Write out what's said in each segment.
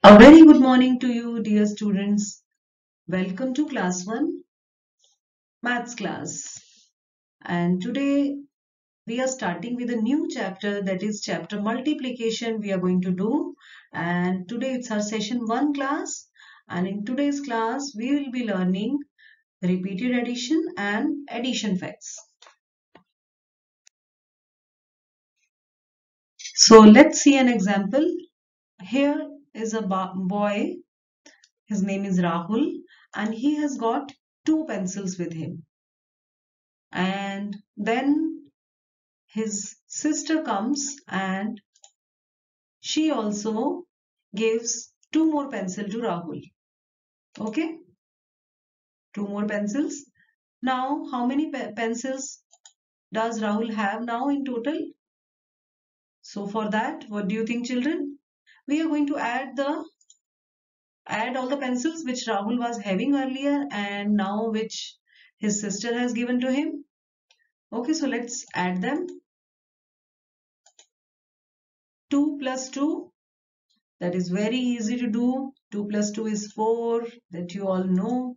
A very good morning to you, dear students. Welcome to class 1 maths class. And today we are starting with a new chapter, that is chapter multiplication we are going to do. And today it's our session 1 class. And in today's class we will be learning repeated addition and addition facts. So let's see an example. Here is a boy. His name is Rahul and he has got 2 pencils with him. And then his sister comes and she also gives 2 more pencils to Rahul. Okay, 2 more pencils. Now, how many pencils does Rahul have now in total? So for that, what do you think, children? We are going to add all the pencils which Rahul was having earlier and now which his sister has given to him. Okay, so let's add them. 2 plus 2. That is very easy to do. 2 plus 2 is 4, that you all know.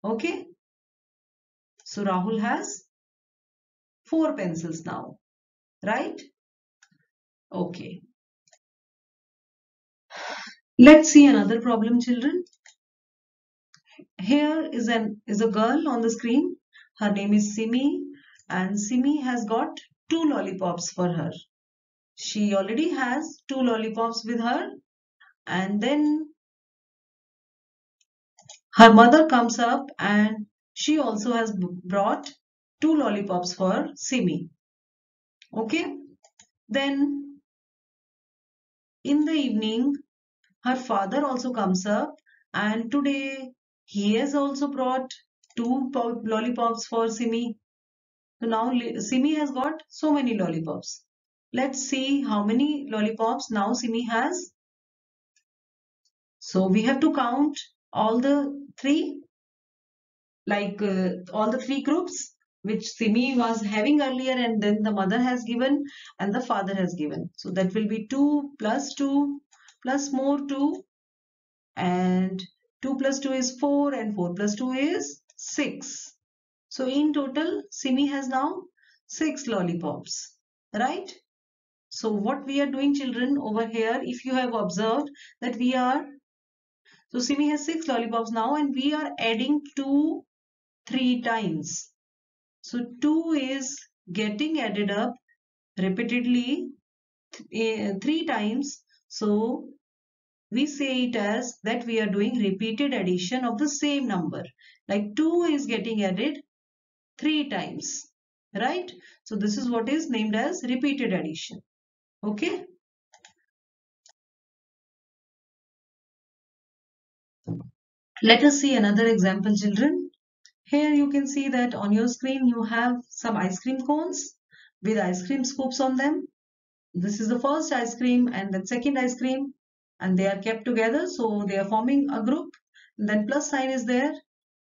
Okay. So Rahul has 4 pencils now, right? Okay. Let's see another problem, children. Here is a girl on the screen. Her name is Simi, and Simi has got 2 lollipops for her. She already has 2 lollipops with her, and then her mother comes up and she also has brought 2 lollipops for Simi. Okay. Then in the evening, her father also comes up and today he has also brought 2 lollipops for Simi. So now Simi has got so many lollipops. Let's see how many lollipops now Simi has. So we have to count all the 3, all the 3 groups which Simi was having earlier, and then the mother has given and the father has given. So that will be 2 plus 2 plus more 2, and 2 plus 2 is 4 and 4 plus 2 is 6. So in total, Simi has now 6 lollipops, right? So what we are doing, children, over here, if you have observed that so Simi has 6 lollipops now and we are adding 2 3 times. So 2 is getting added up repeatedly 3 times. So we say it as that we are doing repeated addition of the same number. Like 2 is getting added 3 times, right? So this is what is named as repeated addition. Okay. Let us see another example, children. Here you can see that on your screen you have some ice cream cones with ice cream scoops on them. This is the first ice cream and the second ice cream, and they are kept together, so they are forming a group. Then plus sign is there.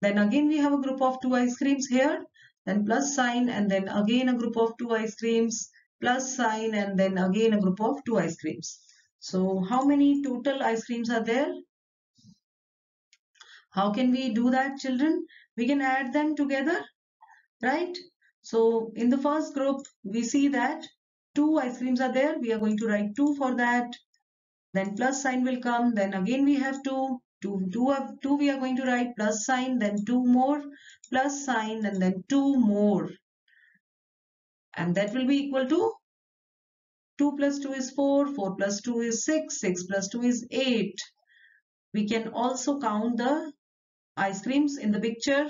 Then again we have a group of 2 ice creams here, then plus sign, and then again a group of 2 ice creams, plus sign, and then again a group of 2 ice creams. So how many total ice creams are there? How can we do that, children? We can add them together, right? So in the first group, we see that 2 ice creams are there. We are going to write 2 for that. Then plus sign will come. Then again we have 2. 2 we are going to write plus sign, then 2 more, plus sign, and then 2 more. And that will be equal to 2 plus 2 is 4, 4 plus 2 is 6, 6 plus 2 is 8. We can also count the ice creams in the picture.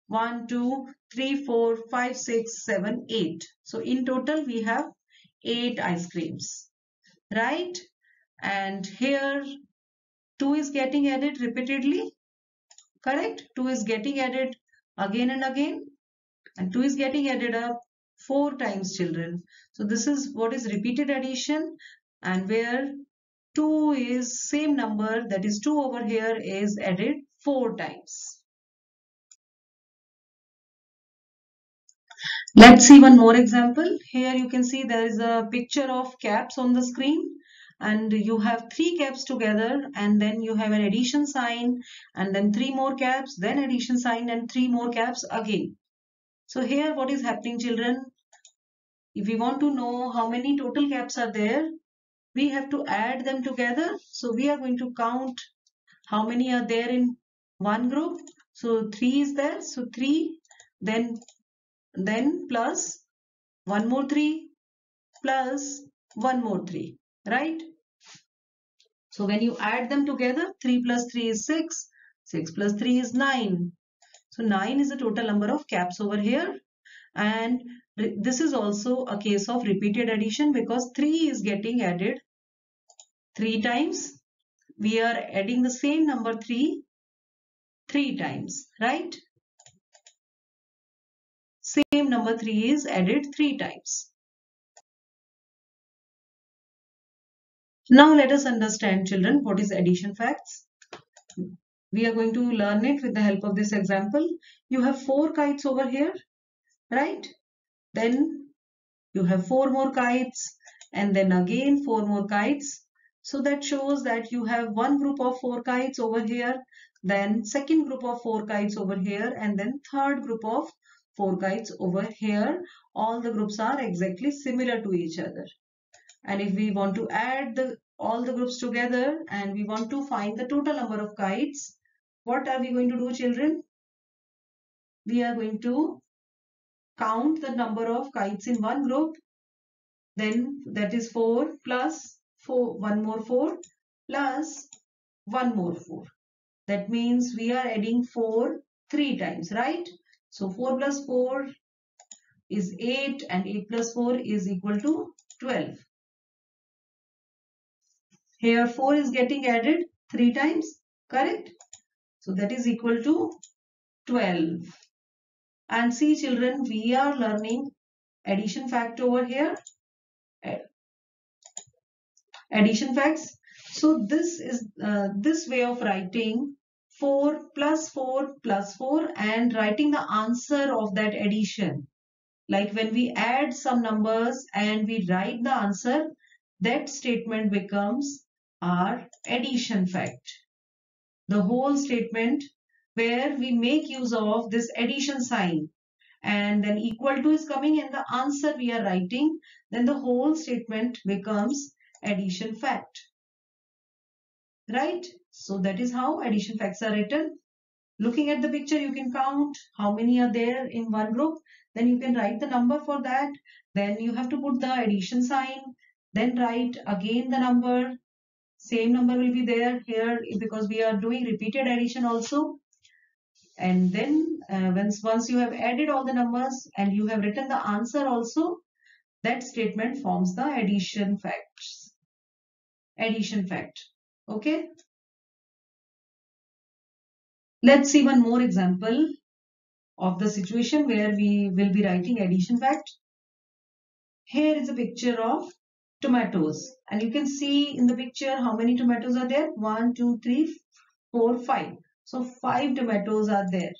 1, 2, 3, 4, 5, 6, 7, 8. So in total we have 8 ice creams, right? And here 2 is getting added repeatedly, correct? 2 is getting added again and again, and 2 is getting added up 4 times, children. So this is what is repeated addition, and where 2 is same number, that is 2 over here, is added 4 times. Let's see one more example. Here you can see there is a picture of caps on the screen, and you have 3 caps together, and then you have an addition sign, and then 3 more caps, then addition sign, and 3 more caps again. So here what is happening, children? If we want to know how many total caps are there, we have to add them together. So we are going to count how many are there in one group. So 3 is there. So 3, then plus 1 more 3 plus 1 more 3, right? So when you add them together, 3 plus 3 is 6, 6 plus 3 is 9. So 9 is the total number of caps over here. And this is also a case of repeated addition because 3 is getting added 3 times. We are adding the same number 3 times, right? Same number 3 is added 3 times. Now let us understand, children, what is addition facts. We are going to learn it with the help of this example. You have 4 kites over here, right? Then you have 4 more kites, and then again 4 more kites. So that shows that you have one group of 4 kites over here, then second group of 4 kites over here, and then third group of 4 kites over here. All the groups are exactly similar to each other. And if we want to add all the groups together and we want to find the total number of kites, what are we going to do, children? We are going to count the number of kites in one group. Then that is 4 plus 4, 1 more 4 plus 1 more 4. That means we are adding 4 3 times, right? So 4 plus 4 is 8 and 8 plus 4 is equal to 12. Here 4 is getting added 3 times, correct? So that is equal to 12. And see, children, we are learning addition fact over here. Addition facts. So this is this way of writing 4 plus 4 plus 4 and writing the answer of that addition. Like when we add some numbers and we write the answer, that statement becomes our addition fact. The whole statement where we make use of this addition sign and then equal to is coming and the answer we are writing, then the whole statement becomes addition fact, right? So that is how addition facts are written. Looking at the picture, you can count how many are there in one group. Then you can write the number for that. Then you have to put the addition sign. Then write again the number. Same number will be there here because we are doing repeated addition also. And then once you have added all the numbers and you have written the answer also, that statement forms the addition facts. Addition fact. Okay. Let's see one more example of the situation where we will be writing addition fact. Here is a picture of tomatoes, and you can see in the picture how many tomatoes are there. 1, 2, 3, 4, 5. So 5 tomatoes are there.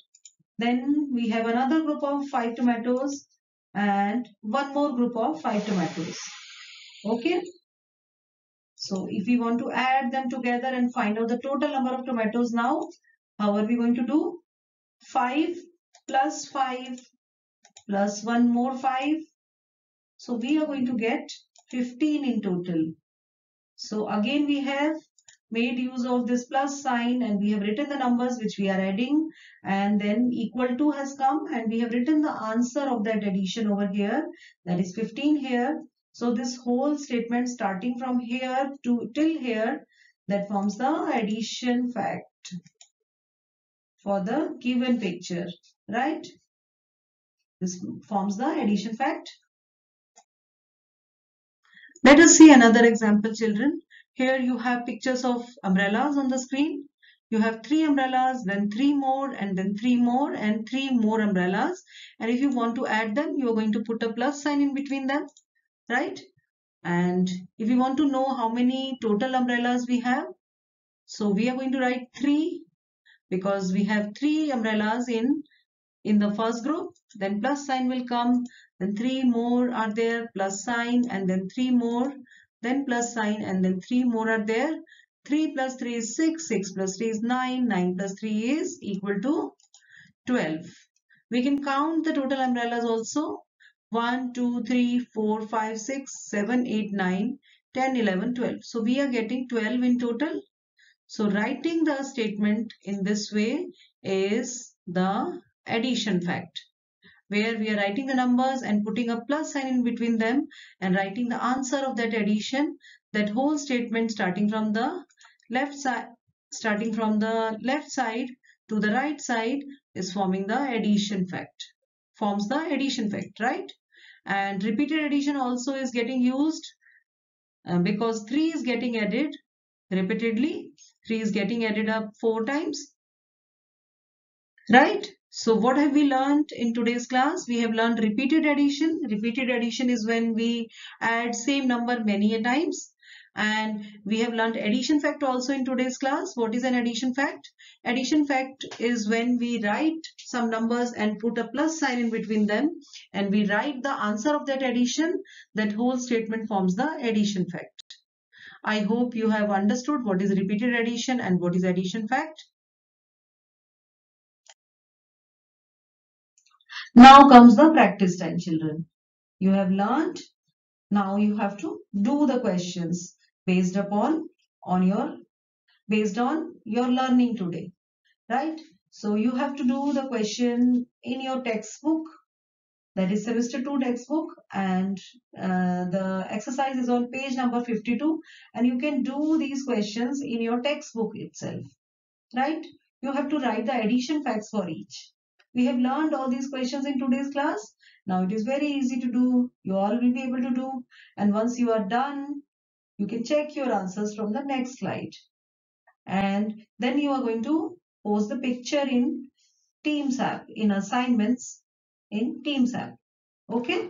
Then we have another group of 5 tomatoes and one more group of 5 tomatoes. Okay. So if we want to add them together and find out the total number of tomatoes now, how are we going to do? 5 plus 5 plus 1 more 5. So we are going to get 15 in total. So again we have made use of this plus sign and we have written the numbers which we are adding, and then equal to has come and we have written the answer of that addition over here, that is 15 here. So this whole statement starting from here to till here, that forms the addition fact for the given picture, right? This forms the addition fact. Let us see another example, children. Here you have pictures of umbrellas on the screen. You have 3 umbrellas, then 3 more, and then 3 more, and 3 more umbrellas. And if you want to add them, you are going to put a plus sign in between them, right? And if you want to know how many total umbrellas we have, so we are going to write 3 because we have 3 umbrellas in the first group. Then plus sign will come, then 3 more are there, plus sign, and then 3 more then plus sign, and then 3 more are there. 3 plus 3 is 6, 6 plus 3 is 9, 9 plus 3 is equal to 12. We can count the total umbrellas also. 1, 2, 3, 4, 5, 6, 7, 8, 9, 10, 11, 12. So we are getting 12 in total. So writing the statement in this way is the addition fact, where we are writing the numbers and putting a plus sign in between them and writing the answer of that addition. That whole statement starting from the left side to the right side is forming the addition fact, right? And repeated addition also is getting used because 3 is getting added repeatedly. 3 is getting added up 4 times, right? So what have we learned in today's class? We have learned repeated addition. Repeated addition is when we add same number many a times. And we have learned addition fact also in today's class. What is an addition fact? Addition fact is when we write some numbers and put a plus sign in between them and we write the answer of that addition. That whole statement forms the addition fact. I hope you have understood what is repeated addition and what is addition fact. Now comes the practice time, children. You have learned. Now you have to do the questions based on your learning today, right? So you have to do the question in your textbook, that is semester 2 textbook, and the exercise is on page number 52, and you can do these questions in your textbook itself, right? You have to write the addition facts for each. We have learned all these questions in today's class. Now it is very easy to do. You all will be able to do. And once you are done, you can check your answers from the next slide. And then you are going to post the picture in Teams app, in assignments in Teams app. Okay?